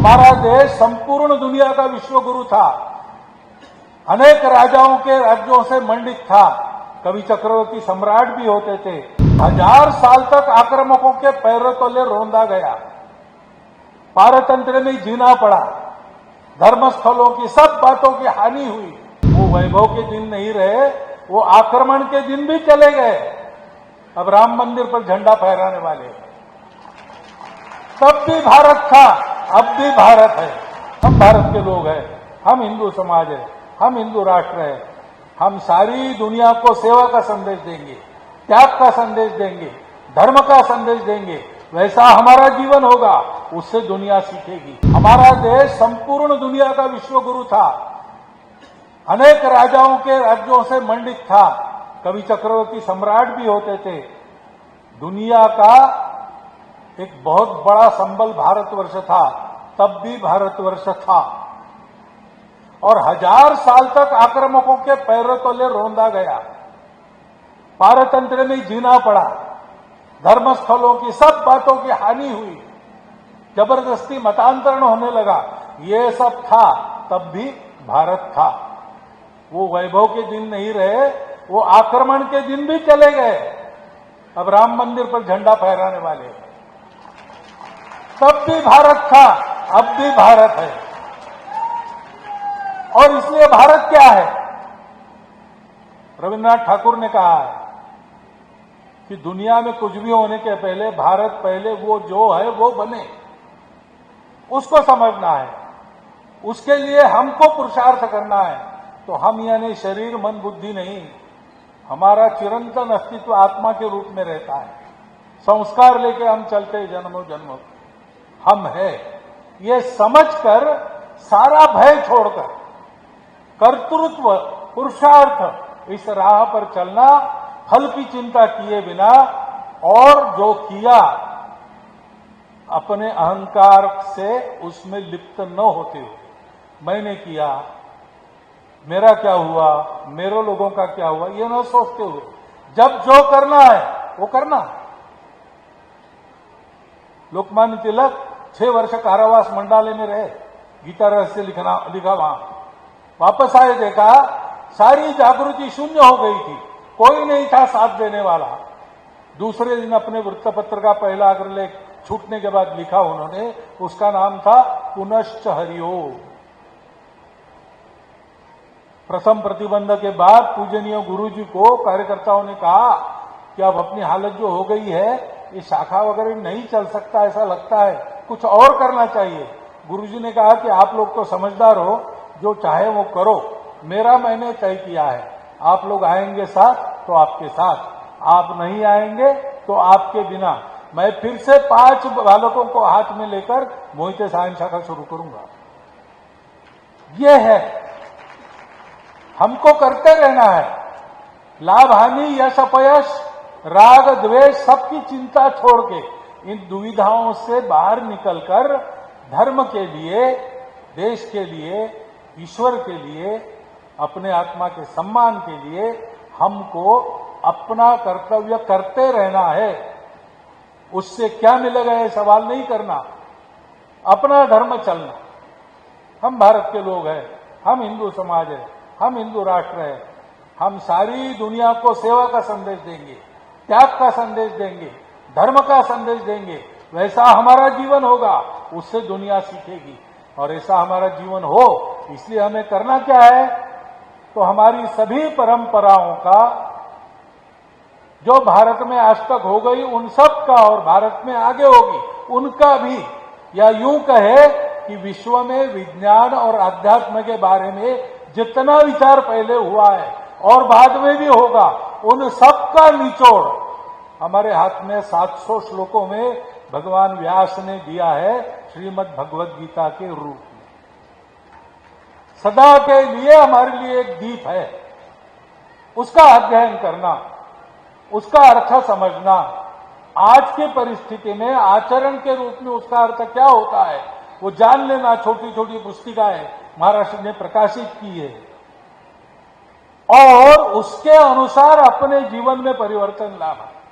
हमारा देश संपूर्ण दुनिया का विश्वगुरु था। अनेक राजाओं के राज्यों से मंडित था। कवि चक्रवर्ती सम्राट भी होते थे। 1000 साल तक आक्रामकों के पैरों तले रौंदा गया। पारतंत्र में जीना पड़ा। धर्मस्थलों की सब बातों की हानि हुई। वो वैभव के दिन नहीं रहे, वो आक्रमण के दिन भी चले गए। अब राम मंदिर पर झंडा फहराने वाले। तब भी भारत था, अब भी भारत है। हम भारत के लोग हैं, हम हिंदू समाज है, हम हिंदू राष्ट्र है। हम सारी दुनिया को सेवा का संदेश देंगे, त्याग का संदेश देंगे, धर्म का संदेश देंगे। वैसा हमारा जीवन होगा, उससे दुनिया सीखेगी। हमारा देश संपूर्ण दुनिया का विश्वगुरु था। अनेक राजाओं के राज्यों से मंडित था। कवि चक्रवर्ती सम्राट भी होते थे। दुनिया का एक बहुत बड़ा संबल भारतवर्ष था, तब भी भारतवर्ष था। और 1000 साल तक आक्रामकों के पैरों तले रौंदा गया। पारतंत्र में जीना पड़ा। धर्मस्थलों की सब बातों की हानि हुई। जबरदस्ती मतांतरण होने लगा। ये सब था, तब भी भारत था। वो वैभव के दिन नहीं रहे, वो आक्रमण के दिन भी चले गए। अब राम मंदिर पर झंडा फहराने वाले। तब भी भारत था, अब भी भारत है। और इसलिए भारत क्या है? रविन्द्रनाथ ठाकुर ने कहा है कि दुनिया में कुछ भी होने के पहले भारत पहले, वो जो है वो बने। उसको समझना है, उसके लिए हमको पुरुषार्थ करना है। तो हम यानी शरीर मन बुद्धि नहीं, हमारा चिरंतन अस्तित्व आत्मा के रूप में रहता है। संस्कार लेके हम चलते जन्मों जन्मों। हम है ये समझकर, सारा भय छोड़कर, कर्तृत्व पुरुषार्थ इस राह पर चलना, फल की चिंता किए बिना। और जो किया अपने अहंकार से उसमें लिप्त न होते हुए, मैंने किया, मेरा क्या हुआ, मेरे लोगों का क्या हुआ, ये न सोचते हुए जब जो करना है वो करना। लोकमान्य तिलक 6 वर्ष कारावास मंडाले में रहे, गीता रहस्य लिखा वहां। वापस आए, देखा सारी जागृति शून्य हो गई थी, कोई नहीं था साथ देने वाला। दूसरे दिन अपने वृत्तपत्र का पहला अग्रलेख छूटने के बाद लिखा उन्होंने, उसका नाम था पुनश्च हरिओम। प्रथम प्रतिबंध के बाद पूजनीय गुरुजी को कार्यकर्ताओं ने कहा कि अब अपनी हालत जो हो गई है, ये शाखा वगैरह नहीं चल सकता, ऐसा लगता है, कुछ और करना चाहिए। गुरुजी ने कहा कि आप लोग तो समझदार हो, जो चाहे वो करो, मेरा मैंने तय किया है। आप लोग आएंगे साथ तो आपके साथ, आप नहीं आएंगे तो आपके बिना। मैं फिर से 5 बालकों को हाथ में लेकर मोहिते सायन शाखा शुरू करूंगा। ये है, हमको करते रहना है। लाभ हानि, यश अपयश, राग द्वेष, सबकी चिंता छोड़ के, इन दुविधाओं से बाहर निकलकर धर्म के लिए, देश के लिए, ईश्वर के लिए, अपने आत्मा के सम्मान के लिए हमको अपना कर्तव्य करते रहना है। उससे क्या मिलेगा ये सवाल नहीं करना, अपना धर्म चलना। हम भारत के लोग हैं, हम हिंदू समाज है, हम हिंदू राष्ट्र है। हम सारी दुनिया को सेवा का संदेश देंगे, त्याग का संदेश देंगे, धर्म का संदेश देंगे। वैसा हमारा जीवन होगा, उससे दुनिया सीखेगी। और ऐसा हमारा जीवन हो, इसलिए हमें करना क्या है? तो हमारी सभी परंपराओं का, जो भारत में आज तक हो गई उन सब का, और भारत में आगे होगी उनका भी, या यूं कहे कि विश्व में विज्ञान और अध्यात्म के बारे में जितना विचार पहले हुआ है और बाद में भी होगा, उन सब का निचोड़ हमारे हाथ में 700 श्लोकों में भगवान व्यास ने दिया है, श्रीमद् भगवद गीता के रूप में। सदा के लिए हमारे लिए एक दीप है, उसका अध्ययन करना, उसका अर्थ समझना, आज की परिस्थिति में आचरण के रूप में उसका अर्थ क्या होता है वो जान लेना। छोटी छोटी पुस्तिकाएं महाराष्ट्र ने प्रकाशित की है, और उसके अनुसार अपने जीवन में परिवर्तन लाना।